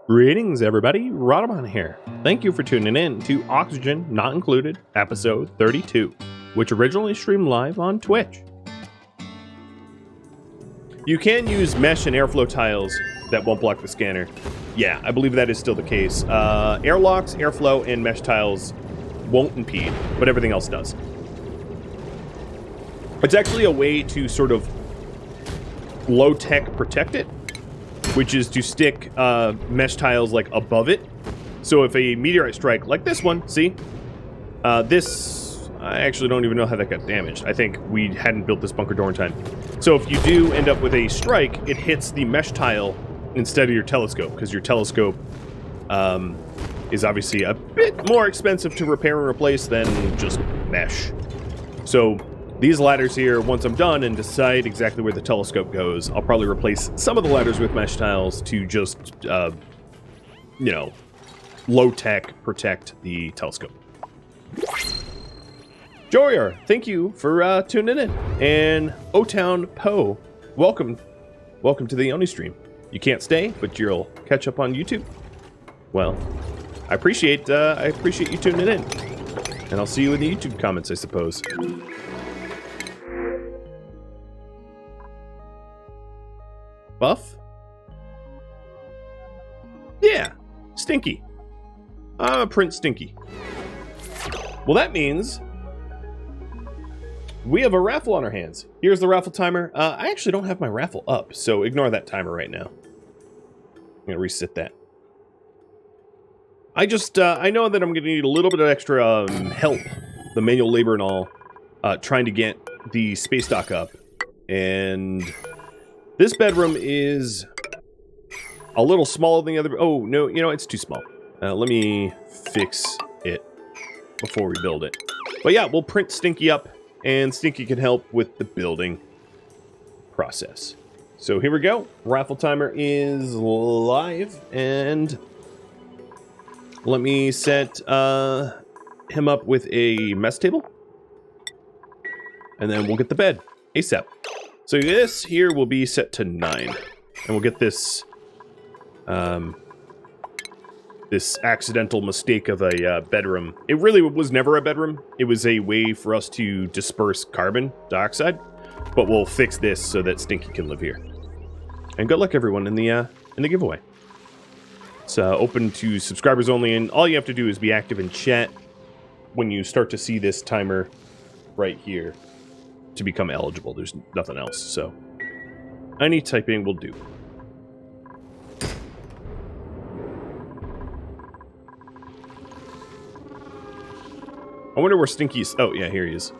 Greetings, everybody. Rhadamant here. Thank you for tuning in to Oxygen Not Included, episode 32, which originally streamed live on Twitch. You can use mesh and airflow tiles that won't block the scanner. Yeah, I believe that is still the case. Airlocks, airflow, and mesh tiles won't impede, but everything else does. It's actually a way to sort of low-tech protect it, which is to stick mesh tiles like above it. So if a meteorite strike, like this one, see? This, I actually don't even know how that got damaged. I think we hadn't built this bunker door in time. So if you do end up with a strike, it hits the mesh tile instead of your telescope, because your telescope is obviously a bit more expensive to repair and replace than just mesh. So these ladders here, once I'm done and decide exactly where the telescope goes, I'll probably replace some of the ladders with mesh tiles to just, you know, low-tech protect the telescope. Joyer, thank you for tuning in. And O-Town Poe, welcome to the Oni stream. You can't stay, but you'll catch up on YouTube. Well, I appreciate you tuning in. And I'll see you in the YouTube comments, I suppose. Buff? Yeah, Stinky. I'm a Prince Stinky. Well, that means we have a raffle on our hands. Here's the raffle timer. I actually don't have my raffle up, so ignore that timer right now. I'm gonna reset that. I know that I'm gonna need a little bit of extra help, the manual labor and all, trying to get the space dock up. And this bedroom is a little smaller than the other. Oh, no, you know, it's too small. Let me fix it before we build it. But yeah, we'll print Stinky up, and Stinky can help with the building process. So here we go. Raffle timer is live, and let me set him up with a mess table. And then we'll get the bed ASAP. So this here will be set to 9, and we'll get this this accidental mistake of a bedroom. It really was never a bedroom. It was a way for us to disperse carbon dioxide, but we'll fix this so that Stinky can live here. And good luck, everyone, in the giveaway. It's open to subscribers only, and all you have to do is be active in chat when you start to see this timer right here to become eligible. There's nothing else, so any typing will do. I wonder where Stinky's... Oh, yeah, here he is.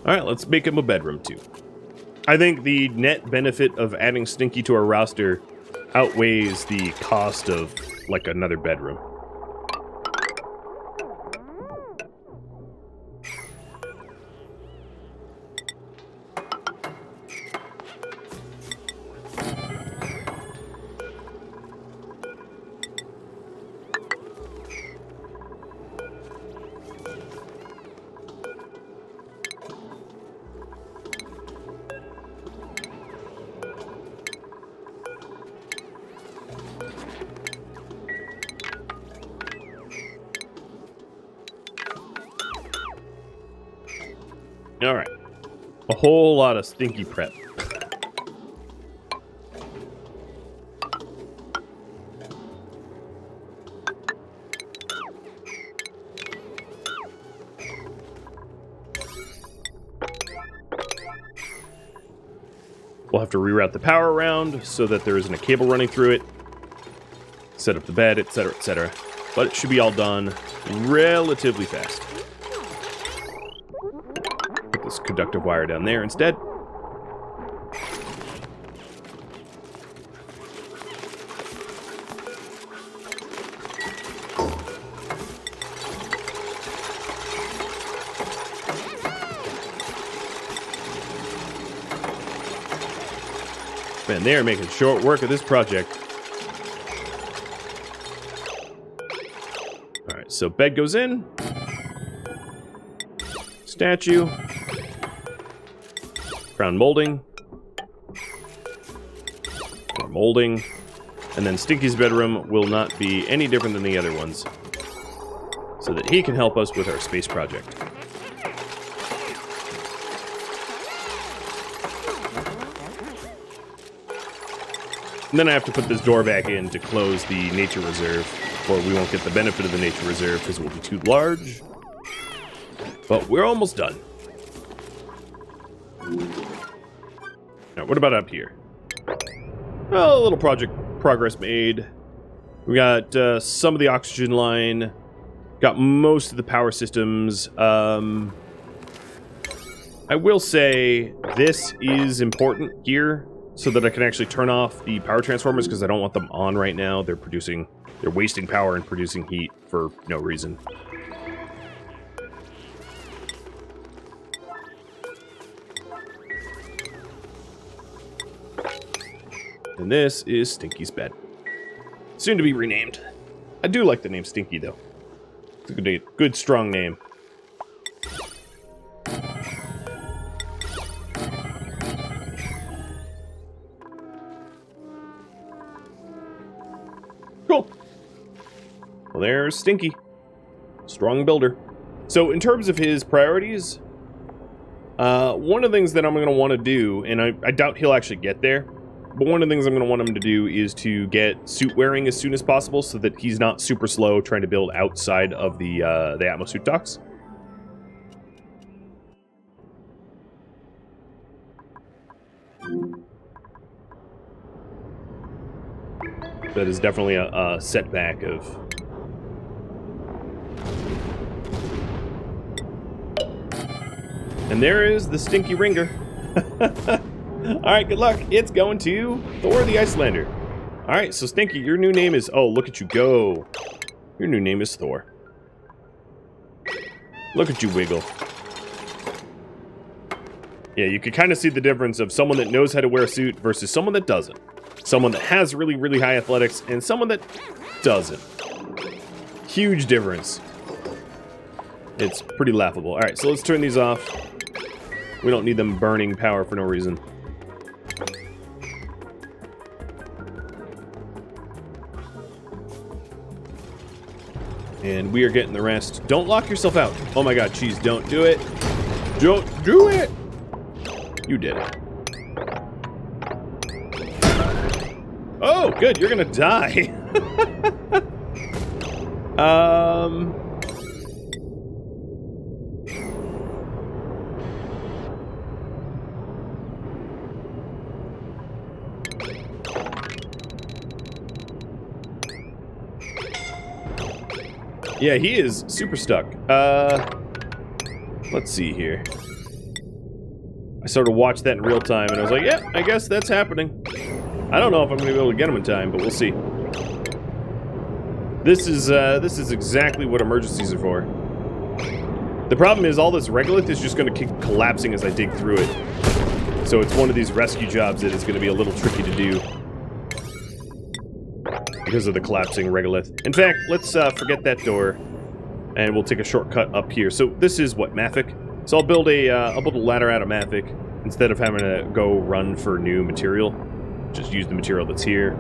Alright, let's make him a bedroom, too. I think the net benefit of adding Stinky to our roster outweighs the cost of, like, another bedroom. Alright. A whole lot of Stinky prep. We'll have to reroute the power around so that there isn't a cable running through it. Set up the bed, etc., etc. But it should be all done relatively fast. This conductive wire down there instead. Man, they are making short work of this project. Alright, so bed goes in. Statue. Crown molding. More molding. And then Stinky's bedroom will not be any different than the other ones, so that he can help us with our space project. And then I have to put this door back in to close the nature reserve, or we won't get the benefit of the nature reserve because it will be too large. But we're almost done. Now, what about up here? Well, a little project progress made. We got some of the oxygen line. Got most of the power systems. I will say this is important here so that I can actually turn off the power transformers because I don't want them on right now. They're wasting power and producing heat for no reason. And this is Stinky's bed. Soon to be renamed. I do like the name Stinky, though. It's a good strong name. Cool. Well, there's Stinky. Strong builder. So, in terms of his priorities, one of the things that I'm going to want to do, and I doubt he'll actually get there, but one of the things I'm going to want him to do is to get suit wearing as soon as possible so that he's not super slow trying to build outside of the atmosuit docks. That is definitely a setback of... And there is the Stinky Ringer. Alright, good luck. It's going to Thor the Icelander. Alright, so Stinky, your new name is... Oh, look at you go. Your new name is Thor. Look at you wiggle. Yeah, you can kind of see the difference of someone that knows how to wear a suit versus someone that doesn't. Someone that has really, really high athletics and someone that doesn't. Huge difference. It's pretty laughable. Alright, so let's turn these off. We don't need them burning power for no reason. And we are getting the rest. Don't lock yourself out. Oh my god, cheese, don't do it. Don't do it! You did it. Oh, good, you're gonna die. Yeah, he is super stuck. Let's see here. I sort of watched that in real time, and I was like, yeah, I guess that's happening. I don't know if I'm going to be able to get him in time, but we'll see. This is exactly what emergencies are for. The problem is all this regolith is just going to keep collapsing as I dig through it. So it's one of these rescue jobs that is going to be a little tricky to do because of the collapsing regolith. In fact, let's forget that door, and we'll take a shortcut up here. So this is what, Mafic? So I'll build a ladder out of Mafic instead of having to go run for new material. Just use the material that's here.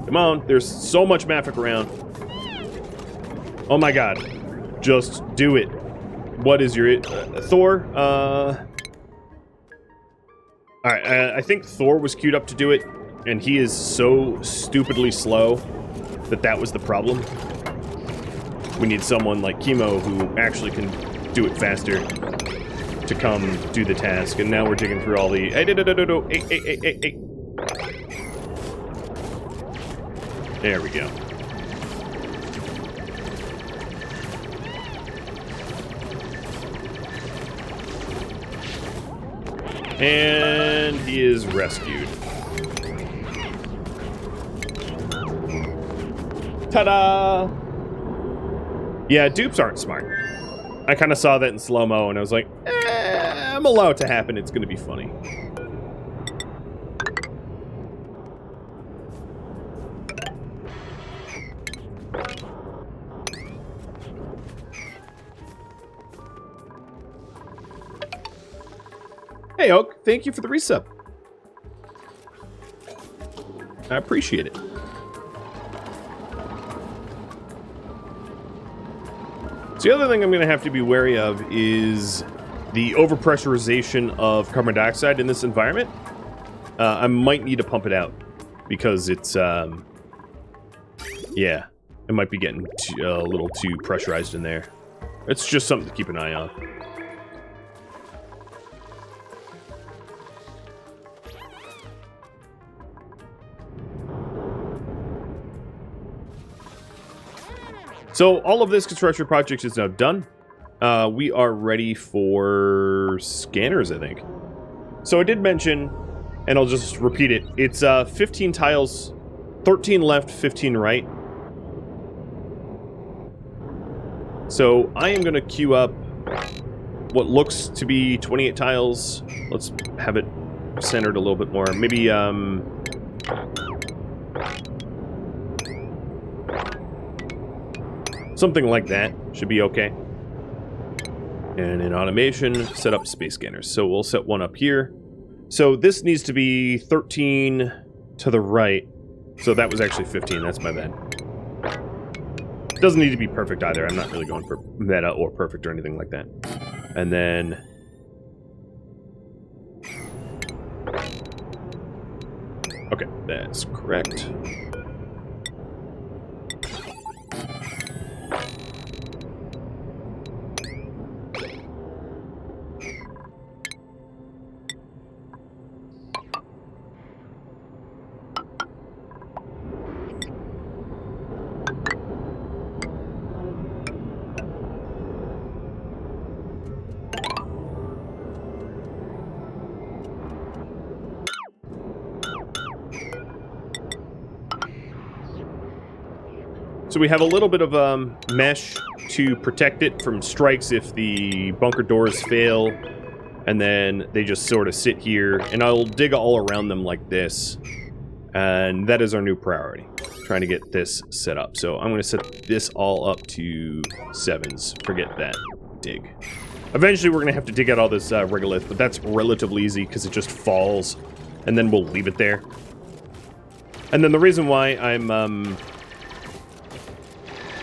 Come on, there's so much Mafic around. Oh my god. Just do it. What is your... Thor? Alright, I think Thor was queued up to do it, and he is so stupidly slow that was the problem. We need someone like Chemo who actually can do it faster to come do the task, and now we're digging through all the... Hey. There we go. And he is rescued. Ta-da! Yeah, dupes aren't smart. I kind of saw that in slow-mo, and I was like, I'm allowed to happen. It's going to be funny. Hey, Oak, thank you for the resub. I appreciate it. So the other thing I'm going to have to be wary of is the overpressurization of carbon dioxide in this environment. I might need to pump it out because it's, yeah, it might be getting a little too pressurized in there. It's just something to keep an eye on. So all of this construction project is now done. We are ready for scanners, I think. So I did mention, and I'll just repeat it, it's 15 tiles, 13 left, 15 right. So I am going to queue up what looks to be 28 tiles. Let's have it centered a little bit more. Maybe, something like that should be okay. And in automation, set up space scanners. So we'll set one up here. So this needs to be 13 to the right. So that was actually 15. That's my bad. Doesn't need to be perfect either. I'm not really going for meta or perfect or anything like that. And then... okay, that's correct. So we have a little bit of mesh to protect it from strikes if the bunker doors fail, and then they just sort of sit here, and I'll dig all around them like this, and that is our new priority, trying to get this set up. So I'm going to set this all up to 7s. Forget that. Dig. Eventually we're going to have to dig out all this regolith, but that's relatively easy because it just falls, and then we'll leave it there. And then the reason why I'm...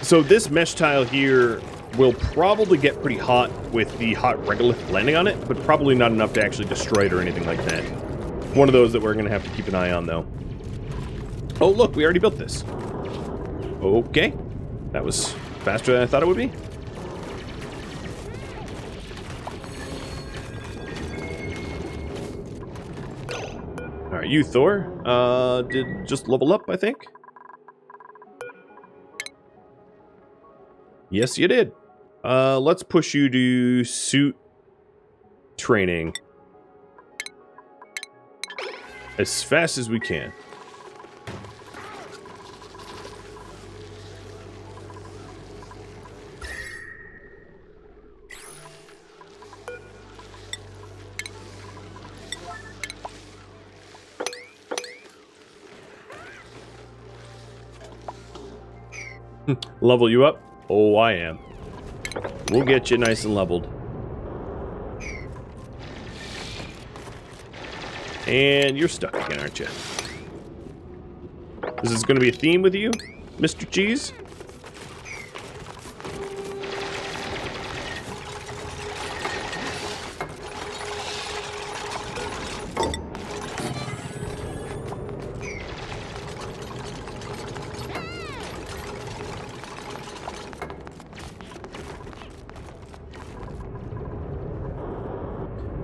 so this mesh tile here will probably get pretty hot with the hot regolith landing on it, but probably not enough to actually destroy it or anything like that. One of those that we're going to have to keep an eye on, though. Oh, look, we already built this. Okay. That was faster than I thought it would be. Alright, you, Thor, did just level up, I think. Yes, you did. Let's push you to suit training as fast as we can. Level you up? Oh, I am. We'll get you nice and leveled. And you're stuck again, aren't you? This is going to be a theme with you, Mr. Cheese?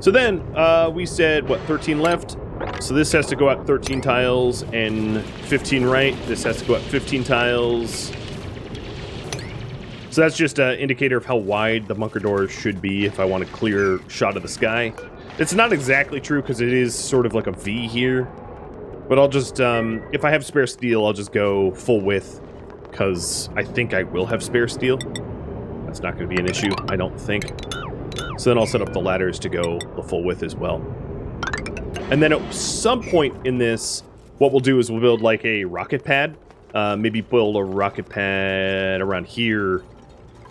So then, we said, what, 13 left? So this has to go up 13 tiles and 15 right. This has to go up 15 tiles. So that's just an indicator of how wide the bunker doors should be if I want a clear shot of the sky. It's not exactly true because it is sort of like a V here. But I'll just, if I have spare steel, I'll just go full width because I think I will have spare steel. That's not going to be an issue, I don't think. So then I'll set up the ladders to go the full width as well. And then at some point in this, what we'll do is we'll build like a rocket pad. Maybe build a rocket pad around here,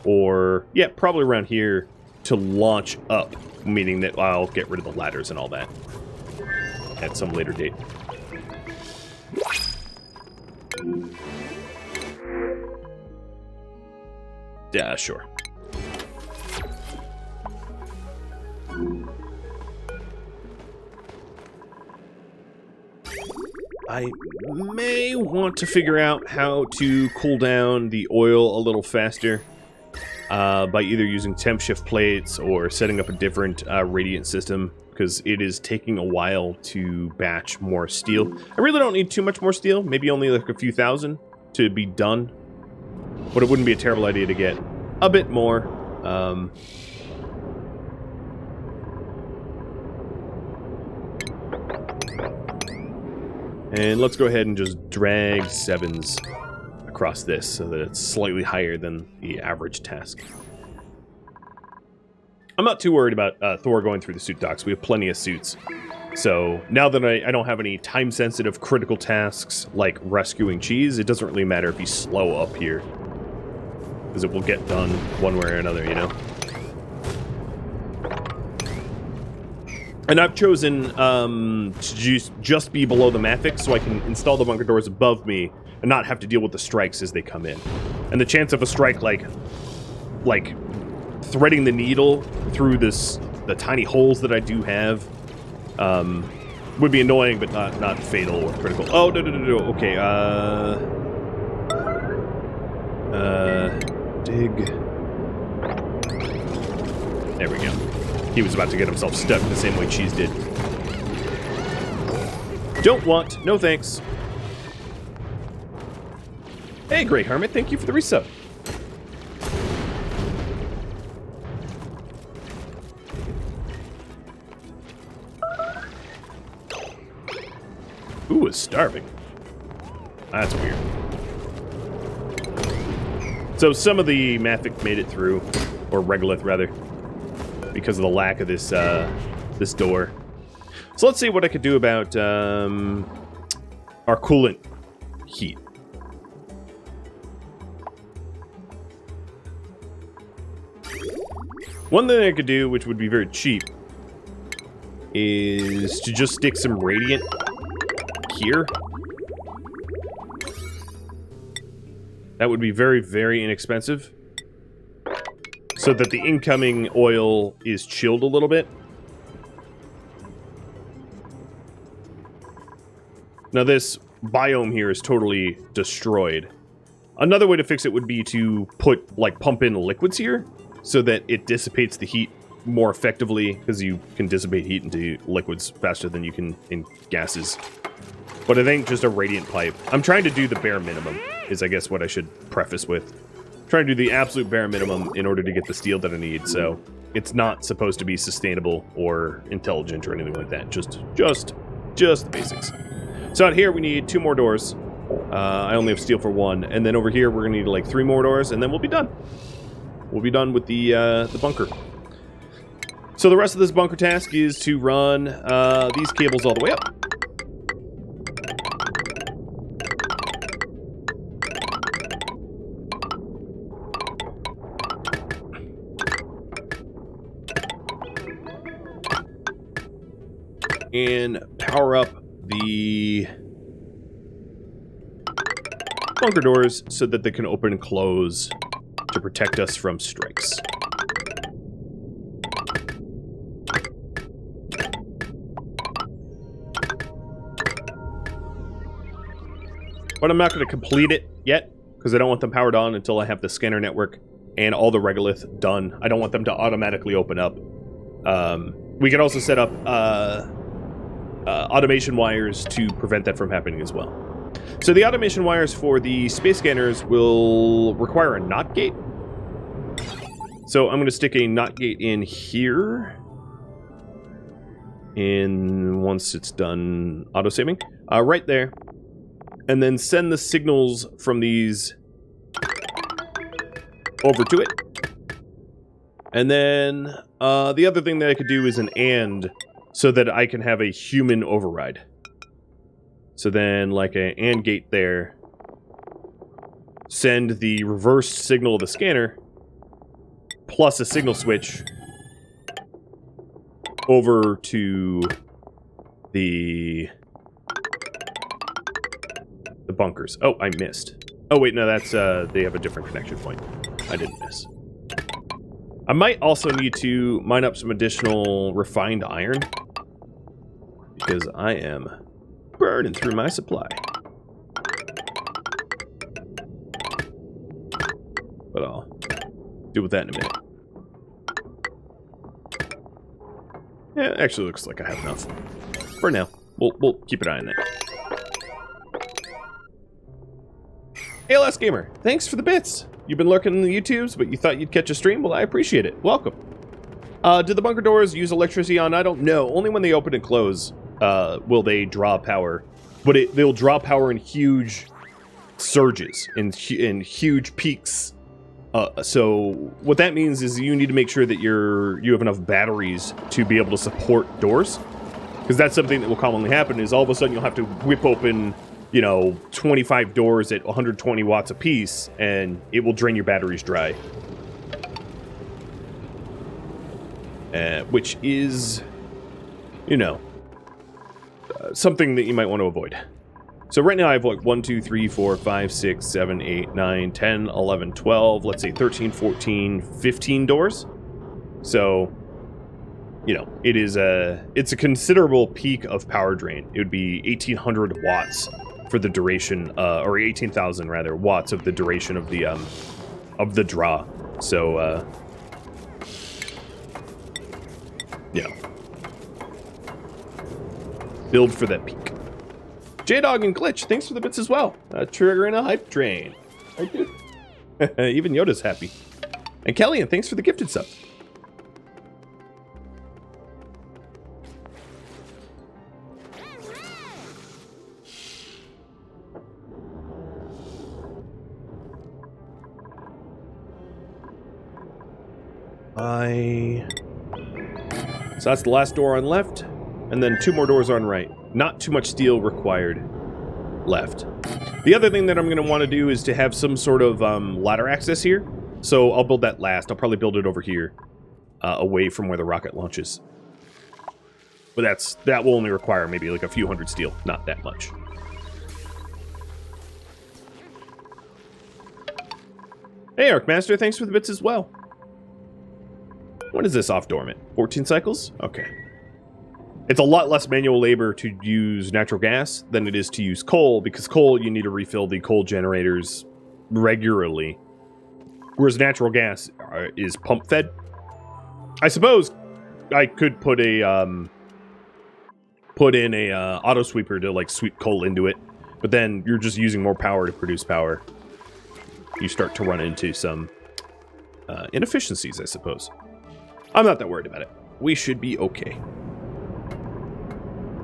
or yeah, probably around here to launch up, meaning that I'll get rid of the ladders and all that at some later date. Yeah, sure. I may want to figure out how to cool down the oil a little faster by either using temp shift plates or setting up a different radiant system, because it is taking a while to batch more steel. I really don't need too much more steel, maybe only like a few thousand to be done, but it wouldn't be a terrible idea to get a bit more. And let's go ahead and just drag 7s across this so that it's slightly higher than the average task. I'm not too worried about Thor going through the suit docks. We have plenty of suits. So now that I don't have any time-sensitive critical tasks like rescuing Cheese, it doesn't really matter if he's slow up here, because it will get done one way or another, you know? And I've chosen to just be below the Mavic so I can install the bunker doors above me and not have to deal with the strikes as they come in. And the chance of a strike like threading the needle through the tiny holes that I do have would be annoying, but not fatal or critical. Oh, no. Okay, dig. There we go. He was about to get himself stuck the same way Cheese did. Don't want. No thanks. Hey, Grey Hermit. Thank you for the resub. Who was starving? That's weird. So some of the Mavic made it through, or Regolith rather, because of the lack of this this door. So let's see what I could do about our coolant heat. One thing I could do, which would be very cheap, is to just stick some radiant here. That would be very, very inexpensive, so that the incoming oil is chilled a little bit. Now this biome here is totally destroyed. Another way to fix it would be to pump in liquids here so that it dissipates the heat more effectively, because you can dissipate heat into liquids faster than you can in gases. But I think just a radiant pipe. I'm trying to do the bare minimum, is I guess what I should preface with. Trying to do the absolute bare minimum in order to get the steel that I need, so it's not supposed to be sustainable or intelligent or anything like that. Just the basics. So out here we need 2 more doors. I only have steel for 1, and then over here we're gonna need like 3 more doors, and then we'll be done. We'll be done with the bunker. So the rest of this bunker task is to run these cables all the way up. And power up the bunker doors so that they can open and close to protect us from strikes. But I'm not going to complete it yet, because I don't want them powered on until I have the scanner network and all the regolith done. I don't want them to automatically open up. We can also set up automation wires to prevent that from happening as well. So the automation wires for the space scanners will require a NOT gate. So I'm going to stick a NOT gate in here. And once it's done auto-saving, right there. And then send the signals from these over to it. And then the other thing that I could do is an and, so that I can have a human override. So then, like a AND gate there, send the reverse signal of the scanner plus a signal switch over to the bunkers. Oh, I missed. Oh, wait, no, that's, they have a different connection point. I didn't miss. I might also need to mine up some additional refined iron, because I am burning through my supply. But I'll deal with that in a minute. Yeah, it actually looks like I have enough. For now. We'll keep an eye on that. ALS Gamer, thanks for the bits. You've been lurking in the YouTubes, but you thought you'd catch a stream? Well, I appreciate it. Welcome. Do the bunker doors use electricity on? I don't know. Only when they open and close will they draw power. But they'll draw power in huge surges, in huge peaks. So what that means is you need to make sure that you have enough batteries to be able to support doors. Because that's something that will commonly happen, is all of a sudden you'll have to whip open, you know, 25 doors at 120 watts apiece, and it will drain your batteries dry. Which is, you know, something that you might want to avoid. So right now I have like 1, 2, 3, 4, 5, 6, 7, 8, 9, 10, 11, 12, let's say 13, 14, 15 doors. So, you know, it's a considerable peak of power drain. It would be 1,800 watts for the duration, or 18,000 rather, watts of the duration of the draw. So, yeah. Build for that peak. J-Dog and Glitch, thanks for the bits as well. Triggering a hype train. I do. Even Yoda's happy. And Kellyan, thanks for the gifted sub. So that's the last door on left, and then 2 more doors on right. Not too much steel required left. The other thing that I'm going to want to do is to have some sort of ladder access here. So I'll build that last. I'll probably build it over here, away from where the rocket launches. But that will only require maybe like a few hundred steel, not that much. Hey, Arcmaster, thanks for the bits as well. When is this off dormant? 14 cycles? Okay. It's a lot less manual labor to use natural gas than it is to use coal, because coal, you need to refill the coal generators regularly. Whereas natural gas is pump fed. I suppose I could put in a auto sweeper to like sweep coal into it, but then you're just using more power to produce power. You start to run into some inefficiencies, I suppose. I'm not that worried about it. We should be okay.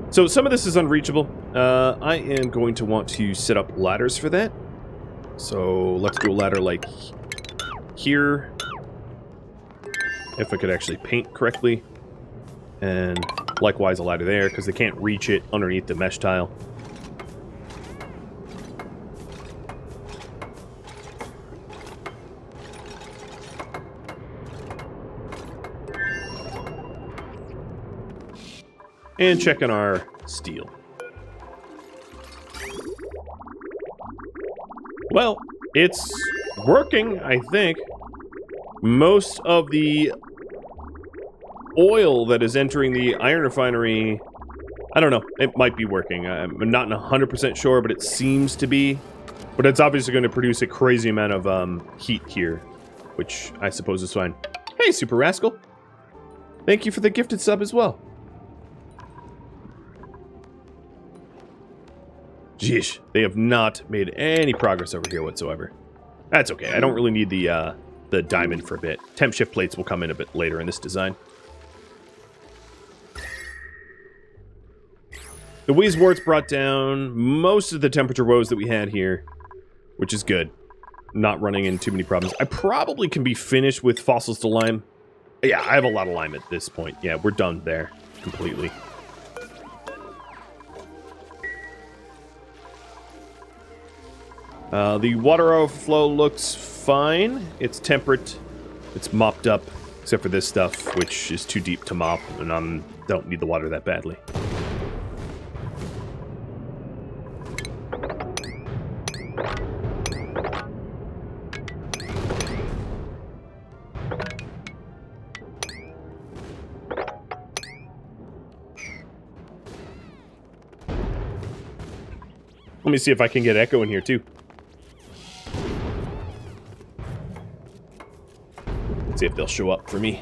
So some of this is unreachable. I am going to want to set up ladders for that. So let's do a ladder like here. If I could actually paint correctly. And likewise a ladder there, because they can't reach it underneath the mesh tile. And checking our steel. Well, it's working, I think. Most of the oil that is entering the iron refinery, I don't know, it might be working. I'm not 100% sure, but it seems to be. But it's obviously going to produce a crazy amount of heat here, which I suppose is fine. Hey, Super Rascal. Thank you for the gifted sub as well. Jeez, they have not made any progress over here whatsoever. That's okay. I don't really need the diamond for a bit. Temp shift plates will come in a bit later in this design. The Wheeze Warts brought down most of the temperature woes that we had here, which is good. not running into too many problems. I probably can be finished with fossils to lime. Yeah, I have a lot of lime at this point. Yeah, we're done there completely. The water overflow looks fine. It's temperate. It's mopped up, except for this stuff, which is too deep to mop, and I don't need the water that badly. Let me see if I can get Echo in here, too. Let's see if they'll show up for me.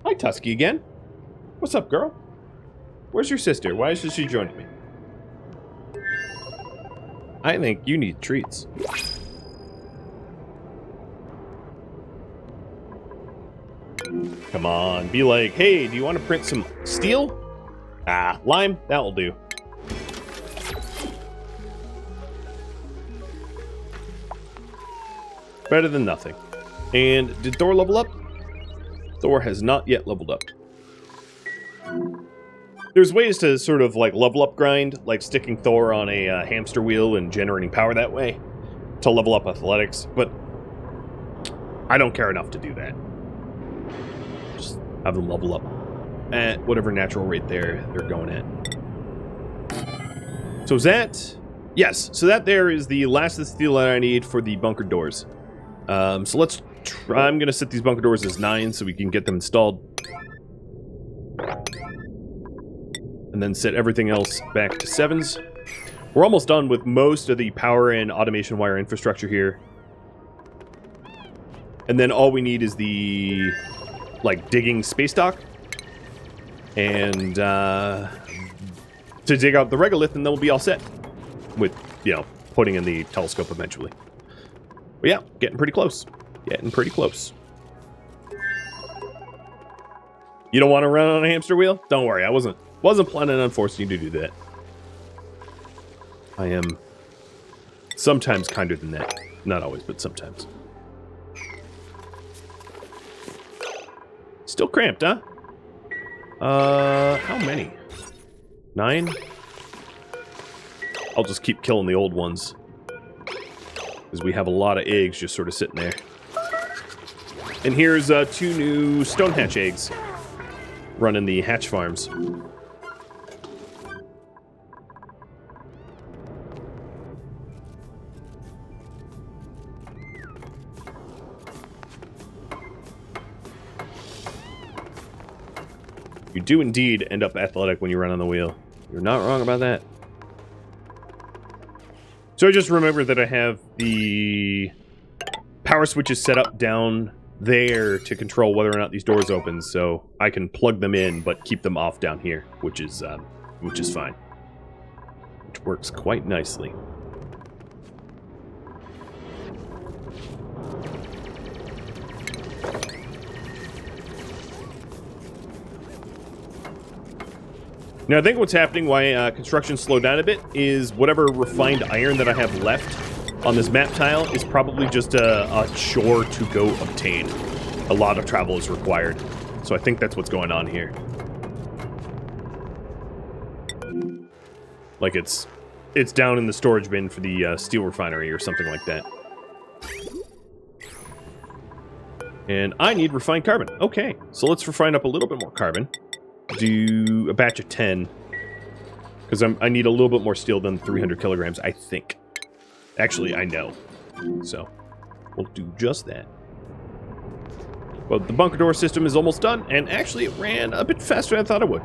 Hi, Tusky again. What's up, girl? Where's your sister? Why isn't she joining me? I think you need treats. Come on, be like, hey, do you want to print some steel? Ah, lime, that'll do. Better than nothing. And did Thor level up? Thor has not yet leveled up. There's ways to sort of like level up grind, like sticking Thor on a hamster wheel and generating power that way to level up athletics, but I don't care enough to do that. Just have them level up at whatever natural rate they're going at. So is that... Yes, so that there is the last of the steel that I need for the bunker doors. So let's try... I'm going to set these bunker doors as 9 so we can get them installed. And then set everything else back to 7s. We're almost done with most of the power and automation wire infrastructure here. And then all we need is the, like, digging space dock. And, to dig out the regolith, and then we'll be all set. With, you know, putting in the telescope eventually. But yeah, getting pretty close. Getting pretty close. You don't want to run on a hamster wheel? Don't worry, I wasn't planning on forcing you to do that. I am sometimes kinder than that. Not always, but sometimes. Still cramped, huh? How many? 9? I'll just keep killing the old ones. Because we have a lot of eggs just sort of sitting there. And here's 2 new stone hatch eggs. Running the hatch farms. You do indeed end up athletic when you run on the wheel. You're not wrong about that. So I just remember that I have the power switches set up down there to control whether or not these doors open, so I can plug them in but keep them off down here, which is fine. Which works quite nicely. Now, I think what's happening, why construction slowed down a bit, is whatever refined iron that I have left on this map tile is probably just a chore to go obtain. A lot of travel is required. So I think that's what's going on here. Like it's down in the storage bin for the steel refinery or something like that. And I need refined carbon. Okay, so let's refine up a little bit more carbon. Do a batch of 10. Because I need a little bit more steel than 300 kilograms, I think. Actually, I know. So, we'll do just that. Well, the bunker door system is almost done, and actually it ran a bit faster than I thought it would.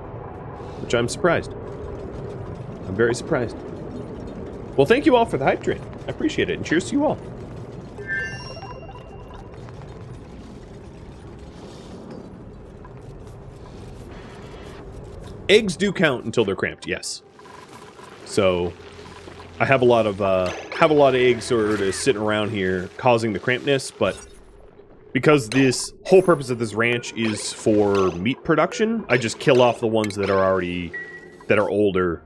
Which I'm surprised. I'm very surprised. Well, thank you all for the hype train. I appreciate it, and cheers to you all. Eggs do count until they're cramped, yes. So, I have a lot of eggs sort of sitting around here causing the crampness, but because this whole purpose of this ranch is for meat production, I just kill off the ones that are older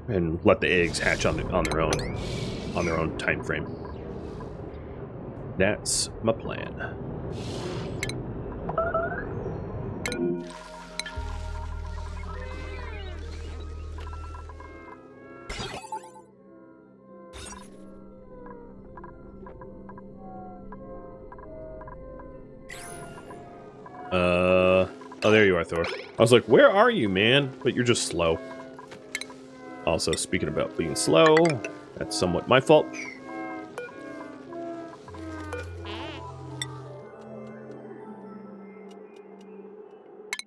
and let the eggs hatch on their own time frame. That's my plan. Oh, there you are, Thor. I was like, where are you, man? But you're just slow. Also, speaking about being slow, that's somewhat my fault.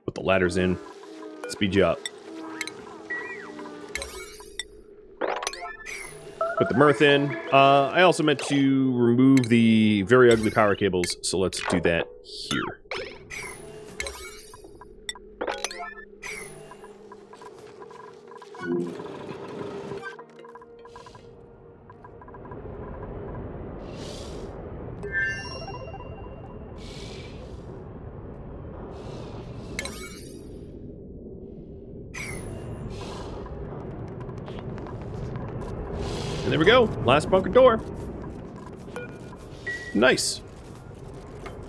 Put the ladders in. Speed you up. Put the mirth in. I also meant to remove the very ugly power cables, so let's do that here. And there we go. Last bunker door. Nice.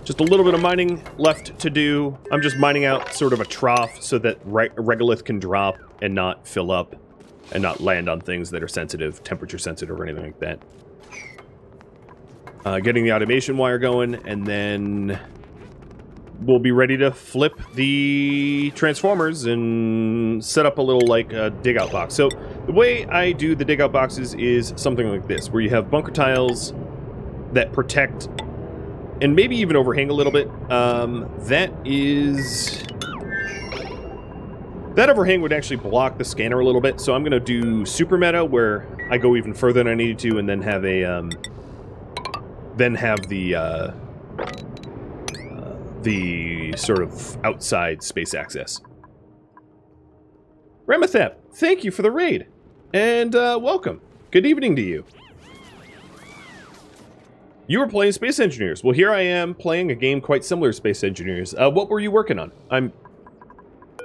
Just a little bit of mining left to do. I'm just mining out sort of a trough so that regolith can drop and not fill up and not land on things that are sensitive, temperature sensitive or anything like that. Getting the automation wire going, and then we'll be ready to flip the transformers and set up a little, like, dig out box. So the way I do the dig out boxes is something like this, where you have bunker tiles that protect and maybe even overhang a little bit. That overhang would actually block the scanner a little bit, so I'm going to do super meta, where I go even further than I need to, and then have a the sort of outside space access. Ramathep, thank you for the raid, and welcome. Good evening to you. You were playing Space Engineers. Well, here I am playing a game quite similar to Space Engineers. What were you working on? I'm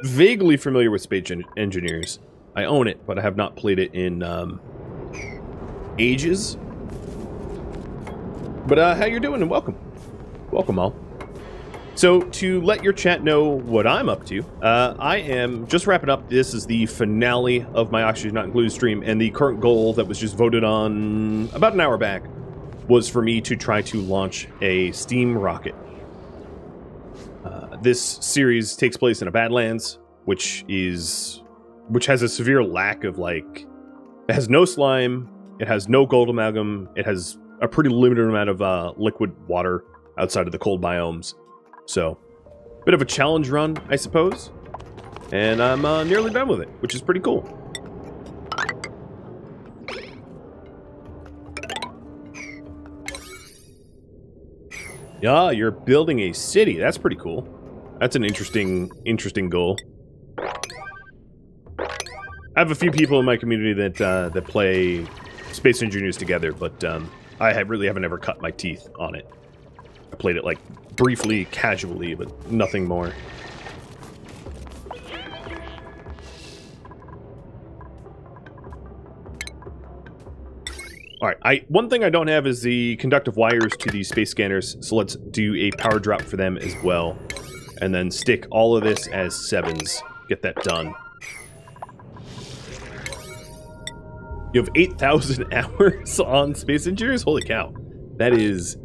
vaguely familiar with Space Engineers. I own it, but I have not played it in ages. But how you doing, and welcome. Welcome all. So, to let your chat know what I'm up to, I am just wrapping up. This is the finale of my Oxygen Not Included stream, and the current goal that was just voted on about an hour back was for me to try to launch a steam rocket. This series takes place in a Badlands, which has a severe lack of, like, it has no slime, it has no gold amalgam, it has a pretty limited amount of liquid water outside of the cold biomes. So, bit of a challenge run, I suppose. And I'm nearly done with it, which is pretty cool. Yeah, you're building a city. That's pretty cool. That's an interesting goal. I have a few people in my community that play Space Engineers together, but I really haven't ever cut my teeth on it. I played it, like, briefly, casually, but nothing more. Alright, one thing I don't have is the conductive wires to these space scanners, so let's do a power drop for them as well. And then stick all of this as 7s. Get that done. You have 8,000 hours on Space Engineers? Holy cow. That is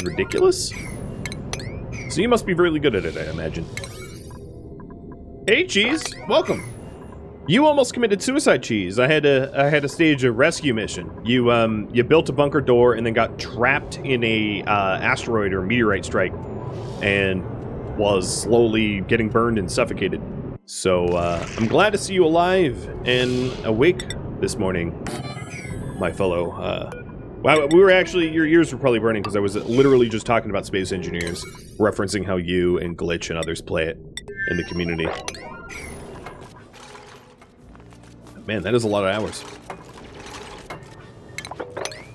ridiculous. So you must be really good at it, I imagine. Hey, Cheese! Welcome! You almost committed suicide, Cheese. I had to stage a rescue mission. You built a bunker door and then got trapped in a asteroid or meteorite strike and was slowly getting burned and suffocated. So I'm glad to see you alive and awake this morning, my fellow. Well, we were actually, your ears were probably burning because I was literally just talking about Space Engineers, referencing how you and Glitch and others play it in the community. Man, that is a lot of hours.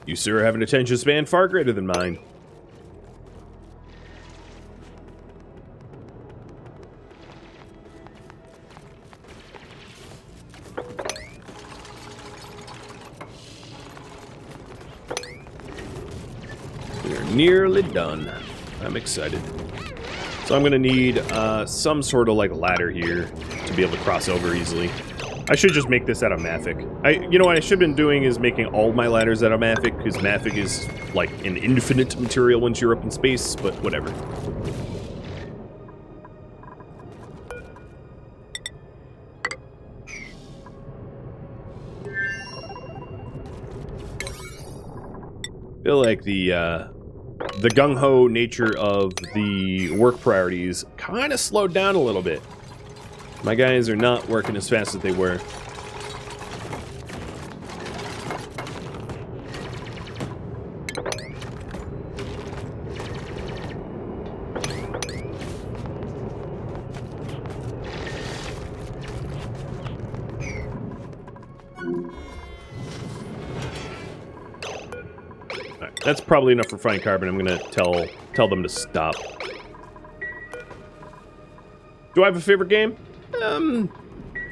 You, sir, have an attention span far greater than mine. We're nearly done. I'm excited. So I'm going to need some sort of like ladder here to be able to cross over easily. I should just make this out of Mafic. You know what I should have been doing is making all my ladders out of Mafic, because Mafic is like an infinite material once you're up in space, but whatever. I feel like the gung-ho nature of the work priorities kind of slowed down a little bit. My guys are not working as fast as they were. Alright, that's probably enough for fine carbon. I'm gonna tell them to stop. Do I have a favorite game?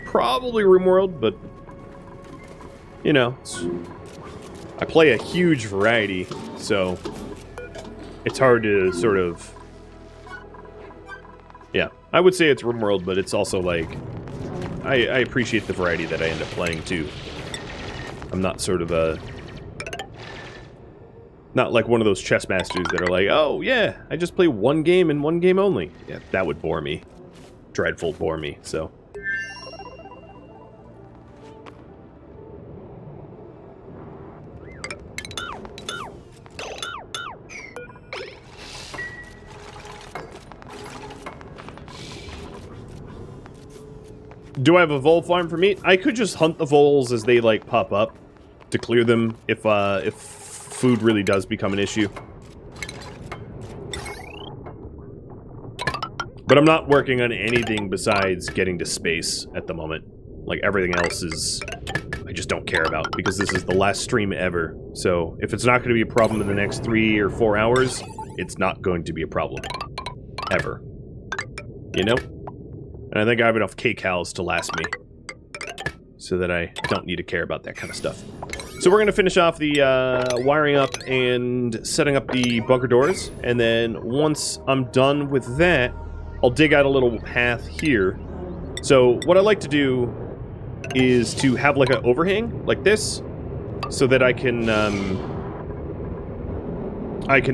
Probably RimWorld, but you know, I play a huge variety, so it's hard to sort of, yeah, I would say it's RimWorld, but it's also like, I appreciate the variety that I end up playing too. I'm not sort of not like one of those chess masters that are like, oh yeah, I just play one game and one game only. Yeah, that would bore me. Dreadful bore me, so. Do I have a vole farm for meat? I could just hunt the voles as they like pop up to clear them if food really does become an issue. But I'm not working on anything besides getting to space at the moment. Like, everything else is, I just don't care about, because this is the last stream ever. So, if it's not going to be a problem in the next 3 or 4 hours, it's not going to be a problem. Ever. You know? And I think I have enough K-Cows to last me. So that I don't need to care about that kind of stuff. So we're going to finish off the wiring up and setting up the bunker doors. And then, once I'm done with that, I'll dig out a little path here. So what I like to do is to have like an overhang like this, so that I can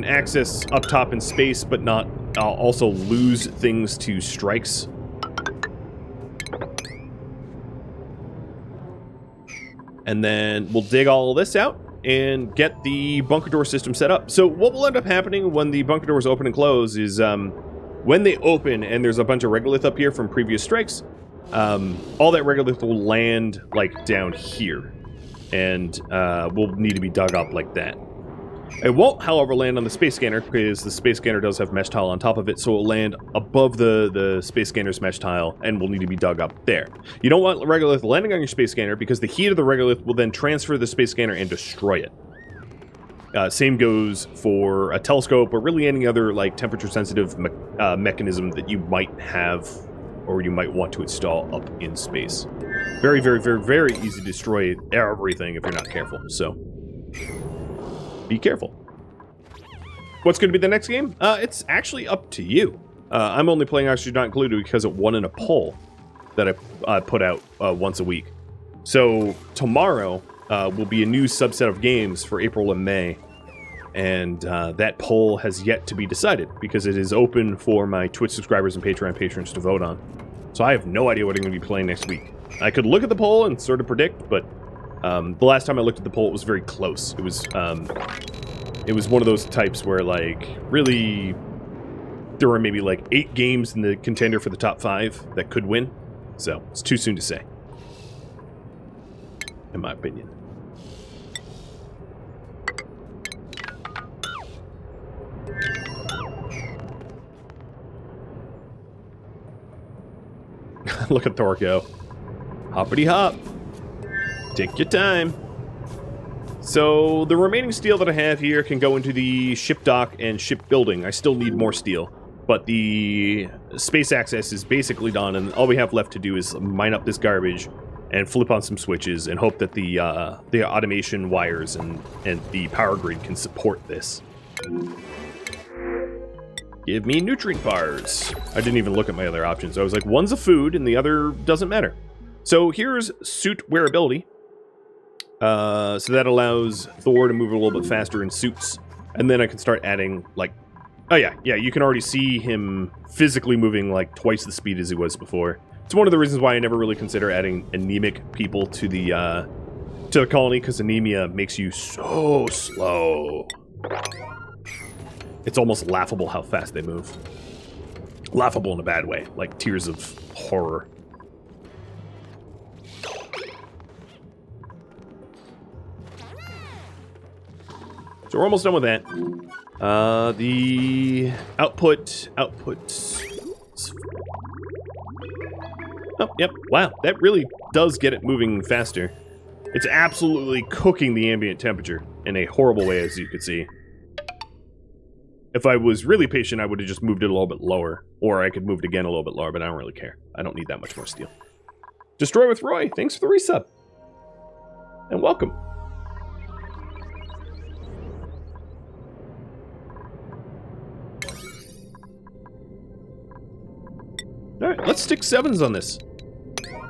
access up top in space, but not also lose things to strikes. And then we'll dig all of this out and get the bunker door system set up. So what will end up happening when the bunker doors open and close is when they open and there's a bunch of regolith up here from previous strikes, all that regolith will land like down here, and will need to be dug up like that. It won't, however, land on the space scanner, because the space scanner does have mesh tile on top of it, so it'll land above the space scanner's mesh tile and will need to be dug up there. You don't want regolith landing on your space scanner, because the heat of the regolith will then transfer the space scanner and destroy it. Same goes for a telescope, or really any other like temperature-sensitive mechanism that you might have or you might want to install up in space. Very, very, very, very easy to destroy everything if you're not careful, so be careful. What's going to be the next game? It's actually up to you. I'm only playing Oxygen Not Included because it won in a poll that I put out once a week. So tomorrow will be a new subset of games for April and May. And that poll has yet to be decided, because it is open for my Twitch subscribers and Patreon patrons to vote on. So I have no idea what I'm going to be playing next week. I could look at the poll and sort of predict, but the last time I looked at the poll, it was very close. It was one of those types where, like, really, there were maybe like 8 games in the contender for the top 5 that could win. So it's too soon to say, in my opinion. Look at Thor go. Hoppity hop. Take your time. So the remaining steel that I have here can go into the ship dock and ship building. I still need more steel, but the space access is basically done, and all we have left to do is mine up this garbage and flip on some switches and hope that the automation wires and the power grid can support this. Give me nutrient bars. I didn't even look at my other options. I was like, one's a food and the other doesn't matter. So here's suit wearability. So that allows Thor to move a little bit faster in suits. And then I can start adding, like... Oh yeah, you can already see him physically moving like twice the speed as he was before. It's one of the reasons why I never really consider adding anemic people to the colony, because anemia makes you so slow. It's almost laughable how fast they move. Laughable in a bad way, like tears of horror. So we're almost done with that. The output. Oh, yep. Wow, that really does get it moving faster. It's absolutely cooking the ambient temperature in a horrible way, as you could see. If I was really patient, I would have just moved it a little bit lower. Or I could move it again a little bit lower, but I don't really care. I don't need that much more steel. Destroy with Roy, thanks for the resub. And welcome. Alright, let's stick 7s on this.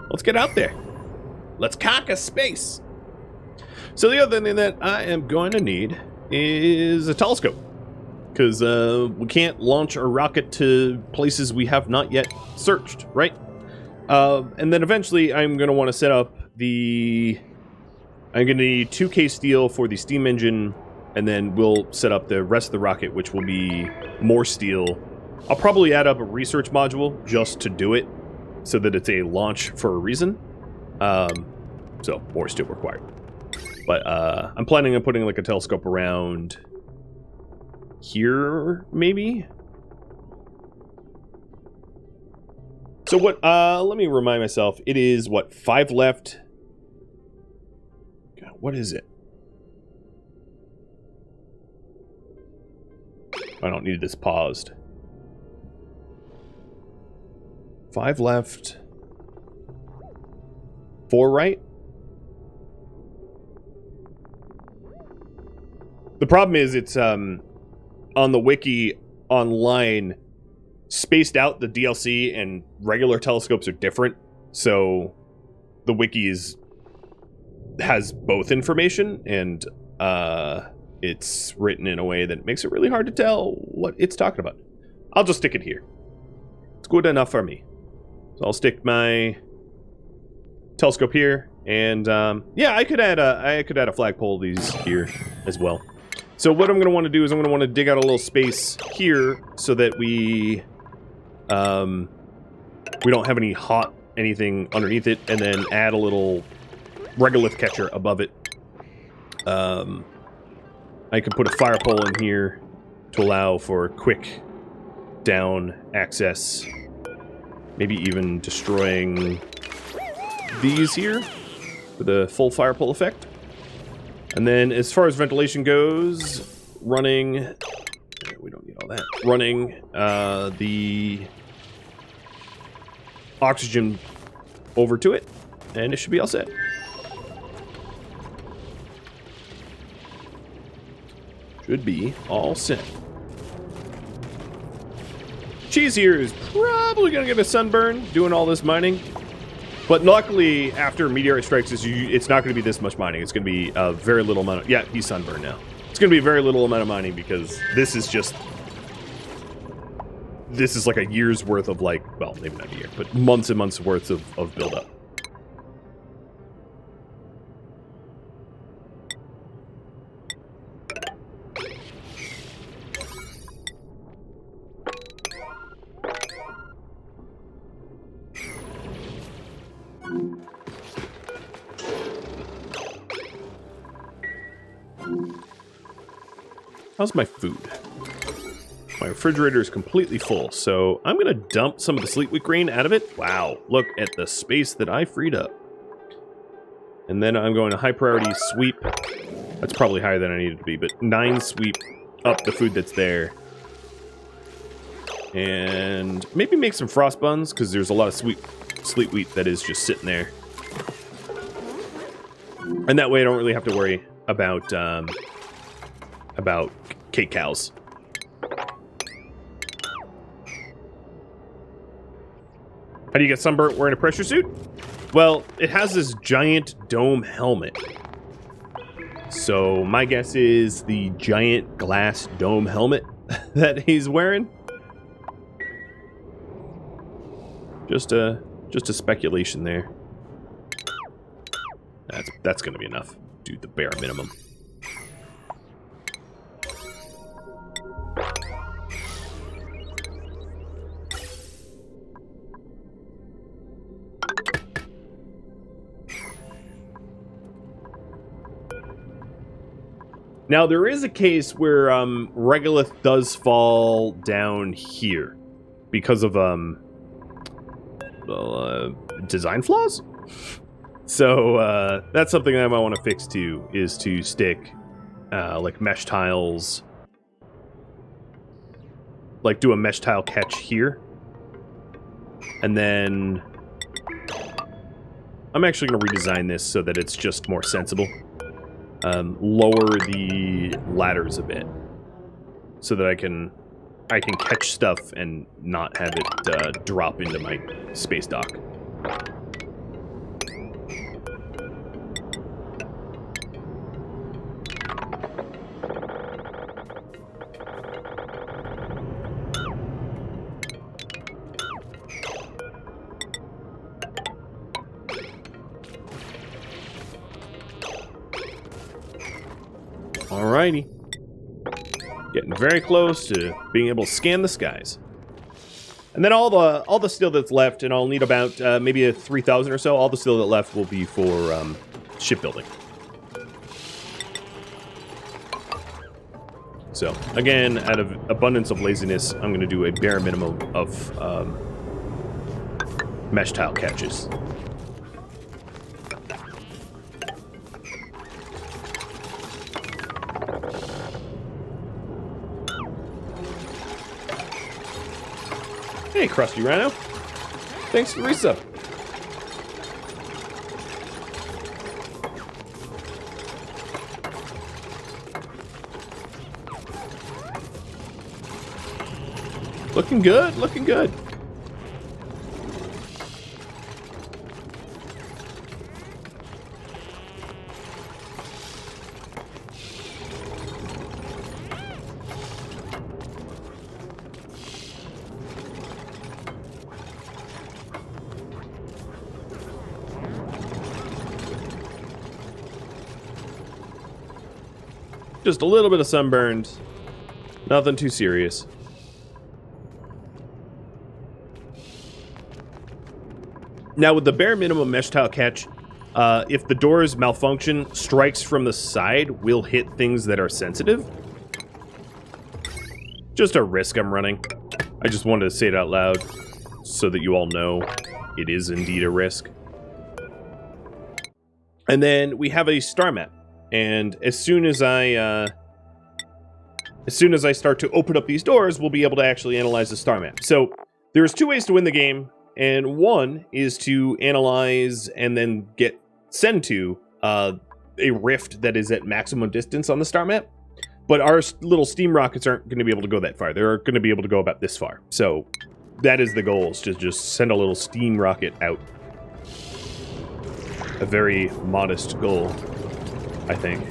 Let's get out there. Let's conquer space. So the other thing that I am going to need is a telescope. Because we can't launch a rocket to places we have not yet searched, right? And then eventually I'm going to want to set up the... I'm going to need 2K steel for the steam engine, and then we'll set up the rest of the rocket, which will be more steel. I'll probably add up a research module just to do it, so that it's a launch for a reason. So, more steel required. But I'm planning on putting like a telescope around here, maybe? So what, let me remind myself, it is, what, 5 left? God, what is it? I don't need this paused. 5 left. 4 right? The problem is it's on the wiki online, spaced out. The DLC and regular telescopes are different, so the wiki has both information, and it's written in a way that makes it really hard to tell what it's talking about. I'll just stick it here. It's good enough for me. So I'll stick my telescope here, and yeah, I could add a flagpole of these here as well. So what I'm going to want to do is I'm going to want to dig out a little space here so that we don't have any anything underneath it, and then add a little regolith catcher above it. I could put a fire pole in here to allow for quick down access. Maybe even destroying these here for the full fire pole effect. And then as far as ventilation goes, running... We don't need all that. Running the oxygen over to it, and it should be all set. Should be all set. Cheese here is probably going to get a sunburn doing all this mining. But luckily, after meteorite strikes, it's not going to be this much mining. It's going to be a very little amount of... Yeah, he's sunburned now. It's going to be a very little amount of mining because this is just... This is like a year's worth of, like... Well, maybe not a year, but months and months worth of buildup. How's my food? My refrigerator is completely full, so I'm going to dump some of the sleep wheat grain out of it. Wow, look at the space that I freed up. And then I'm going to high priority sweep. That's probably higher than I need it to be, but 9 sweep up the food that's there. And maybe make some frost buns, because there's a lot of sleet wheat that is just sitting there. And that way I don't really have to worry about cake cows. How do you get sunburnt wearing a pressure suit? Well, it has this giant dome helmet. So my guess is the giant glass dome helmet that he's wearing. Just a speculation there. That's going to be enough. Do the bare minimum. Now, there is a case where Regolith does fall down here because of design flaws. So that's something that I might want to fix too, is to stick like mesh tiles, like do a mesh tile catch here. And then I'm actually going to redesign this so that it's just more sensible. Lower the ladders a bit so that I can catch stuff and not have it drop into my space dock. Alrighty. Getting very close to being able to scan the skies. And then all the steel that's left, and I'll need about maybe a 3,000 or so, all the steel that left will be for shipbuilding. So, again, out of abundance of laziness, I'm going to do a bare minimum of mesh tile catches. Hey, Krusty Rhino. Thanks for the resub. Looking good, looking good. Just a little bit of sunburned. Nothing too serious. Now, with the bare minimum mesh tile catch, if the doors malfunction, strikes from the side will hit things that are sensitive. Just a risk I'm running. I just wanted to say it out loud so that you all know it is indeed a risk. And then we have a star map. And as soon as I start to open up these doors, we'll be able to actually analyze the star map. So there's 2 ways to win the game, and one is to analyze and then send to a rift that is at maximum distance on the star map. But our little steam rockets aren't going to be able to go that far. They're going to be able to go about this far. So that is the goal, is to just send a little steam rocket out. A very modest goal, I think.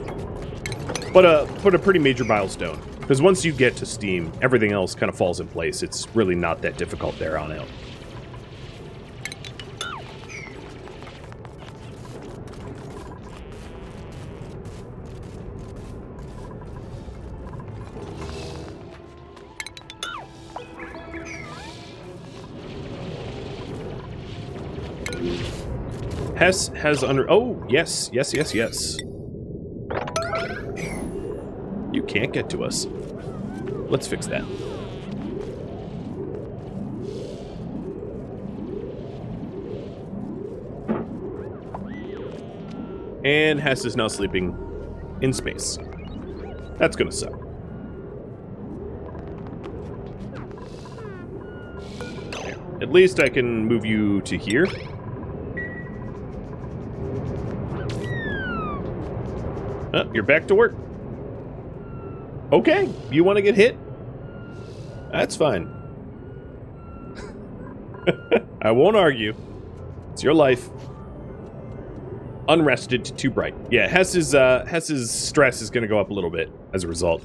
But a pretty major milestone. Because once you get to Steam, everything else kind of falls in place. It's really not that difficult there on out. Hess has under... Oh, yes, yes, yes, yes. You can't get to us. Let's fix that. And Hess is now sleeping in space. That's gonna suck. At least I can move you to here. Oh, you're back to work. Okay, you want to get hit? That's fine. I won't argue. It's your life. Unrested to too bright. Yeah, Hess's stress is going to go up a little bit as a result.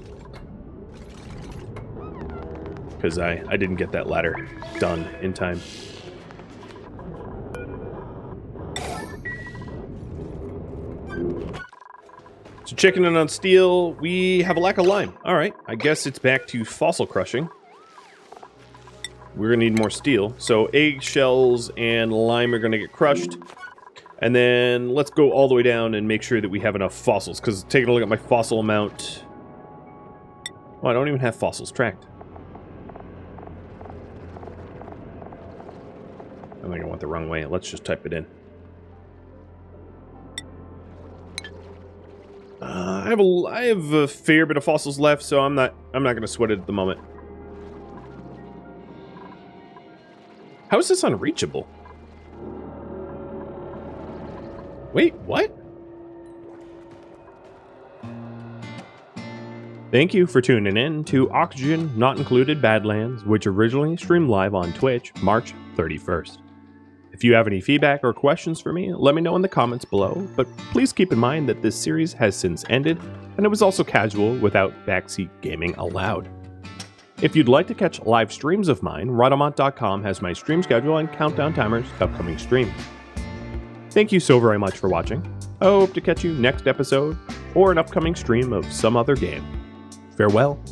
Because I didn't get that ladder done in time. So checking in on steel, we have a lack of lime. All right, I guess it's back to fossil crushing. We're gonna need more steel. So eggshells and lime are gonna get crushed. And then let's go all the way down and make sure that we have enough fossils. Because taking a look at my fossil amount... Oh, I don't even have fossils tracked. I think I went the wrong way. Let's just type it in. I have a fair bit of fossils left, so I'm not going to sweat it at the moment. How is this unreachable? Wait, what? Thank you for tuning in to Oxygen Not Included Badlands, which originally streamed live on Twitch March 31st. If you have any feedback or questions for me, let me know in the comments below, but please keep in mind that this series has since ended, and it was also casual without backseat gaming allowed. If you'd like to catch live streams of mine, Rhadamant.com has my stream schedule and countdown timers to upcoming streams. Thank you so very much for watching. I hope to catch you next episode, or an upcoming stream of some other game. Farewell.